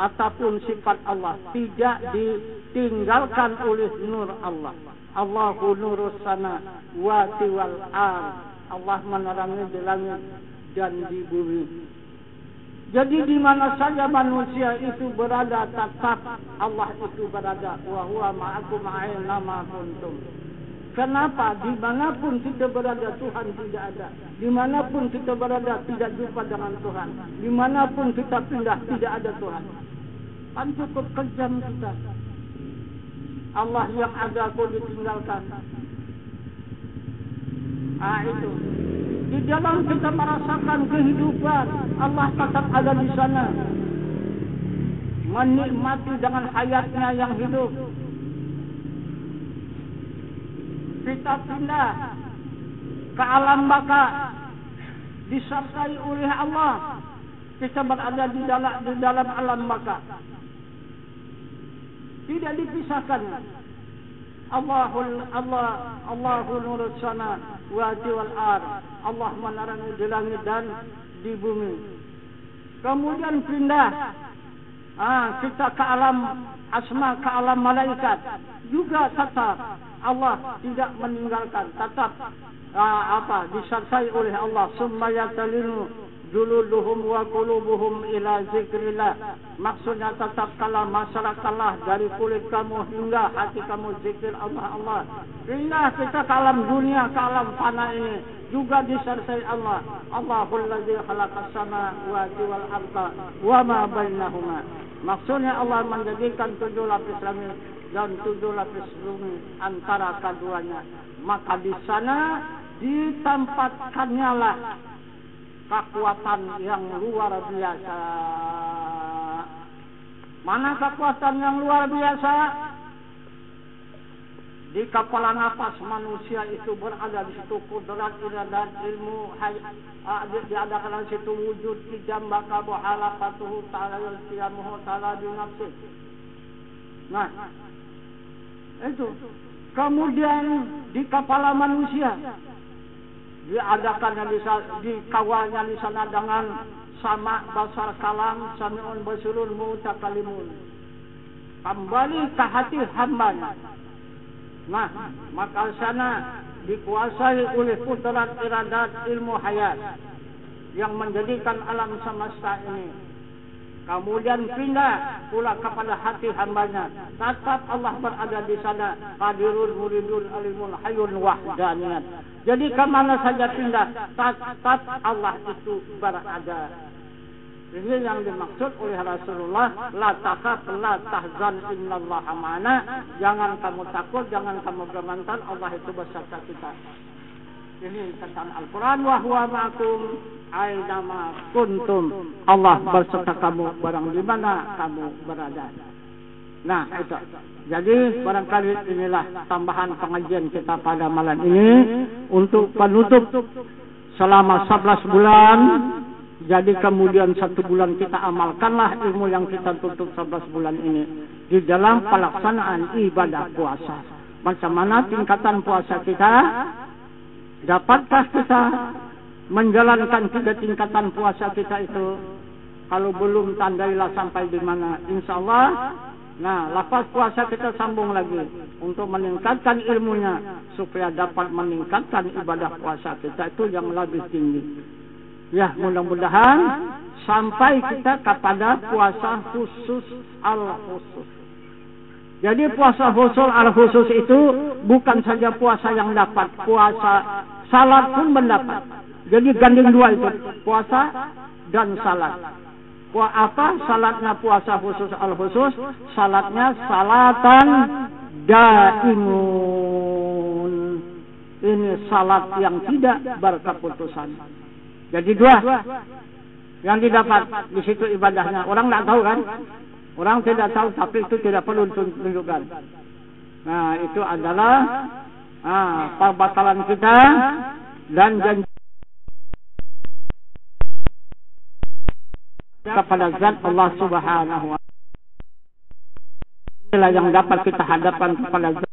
ataupun sifat Allah, tidak ditinggalkan oleh nur Allah. Allahu nurus samawati wal ardh. Allah menerangi di langit dan di bumi. Jadi di mana saja manusia itu berada, tetap Allah itu berada. Wa huwa ma'akum aina ma kuntum. Kenapa? Dimanapun kita berada, Tuhan tidak ada. Dimanapun kita berada, tidak jumpa dengan Tuhan. Dimanapun kita pindah, tidak ada Tuhan. Kan cukup kejam kita. Allah yang ada kok ditinggalkan. Itu. Di dalam kita merasakan kehidupan, Allah tetap ada di sana. Menikmati dengan hayatnya yang hidup. Kita pindah ke alam baka, disertai oleh Allah. Kita berada di dalam alam baka. Tidak dipisahkan. Allahu nurus sana wa wal ard. Allah menerangi di langit dan di bumi. Kemudian pindah kita ke alam asma, ke alam malaikat. Juga tetap Allah tidak meninggalkan, tetap disertai oleh Allah. Summa yatalinu juluduhum wa qulubuhum ila zikrillah. Maksudnya tetap kalah masyarakatlah dari kulit kamu hingga hati kamu zikir Allah. Pindah kita ke alam dunia, ke alam fana ini, juga disertai Allah. Allahul ladzi khalaqas samawati wal arda wa ma bainahuma. Maksudnya Allah menjadikan 7 lapis langit dan 7 lapis bumi antara keduanya. Maka di sana ditempatkannya lah kekuatan yang luar biasa. Mana kekuatan yang luar biasa? Di kepala nafas manusia itu berada di situ kudrat, iradat, ilmu, diadakan di situ wujud, kijam, baka, buhala, patuhu, ta'ala, yaltiyamuhu, ta'ala, binafsi. Nah, itu. Kemudian di kepala manusia diadakannya dikawalnya di sana dengan sama basar kalam, sami'un basirun mutakalimun. Kembali ke hati hambanya. Nah, maka sana dikuasai oleh kudrat, iradat, ilmu hayat yang menjadikan alam semesta ini. Kemudian pindah pula kepada hati hambanya. Tetap Allah berada di sana. Qadirun, muridun, alimun, hayyun, wahdaniyat. Jadi kemana saja pindah, tetap Allah itu berada. Ini yang dimaksud oleh Rasulullah. La takhaf, la tahzan, innallaha ma'ana. Jangan kamu takut, jangan kamu gemetar, Allah itu beserta kita. Ini tentang Al-Quran. Wa huwa ma'akum aynama kuntum. Allah berserta kamu barang di mana kamu berada. Nah, itu. Jadi barangkali inilah tambahan pengajian kita pada malam ini untuk penutup selama 11 bulan. Jadi kemudian 1 bulan kita amalkanlah ilmu yang kita tutup 11 bulan ini di dalam pelaksanaan ibadah puasa. Macam mana tingkatan puasa kita? Dapatkah kita menjalankan 3 tingkatan puasa kita itu? Kalau belum, tandailah sampai di mana. Insya Allah. Nah, lepas puasa kita sambung lagi untuk meningkatkan ilmunya supaya dapat meningkatkan ibadah puasa kita itu yang lebih tinggi. Ya, mudah-mudahan sampai kita kepada puasa khusus al-khusus. Jadi puasa khusus al-khusus itu bukan saja puasa yang dapat, puasa salat pun mendapat. Jadi gandeng 2 itu, puasa dan salat. Salatnya puasa khusus al-khusus, salatnya salatan daimun. Ini salat yang tidak berkeputusan. Jadi 2 yang didapat di situ ibadahnya. Orang tidak tahu kan? Orang tidak tahu, tapi itu tidak perlu tunjukkan. Nah, itu adalah pembatalan kita dan janji kepada zat Allah Subhanahu wa ta'ala. Inilah yang dapat kita hadapkan kepada zat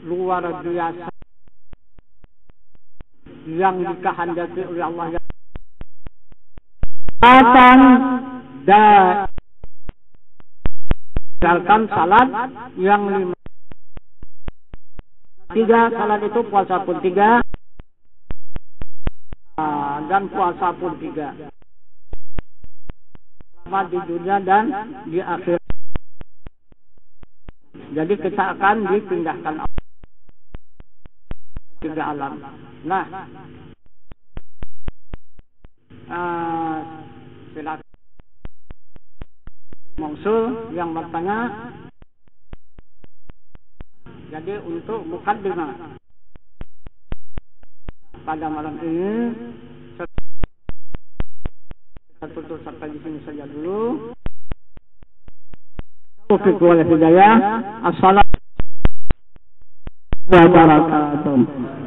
luar biasa yang dikehendaki oleh Allah. Datang dan misalkan salat yang 5. 3 salat itu puasa pun 3. dan puasa pun 3. Di dunia dan di akhirat. Jadi kita akan dipindahkan 3 alam. Nah, silakan Mausul yang bertanya. Jadi untuk mukaddimah pada malam ini kita tutup sampai di sini saja dulu. Taufiq wal hidayah. Assalamualaikum warahmatullahi wabarakatuh.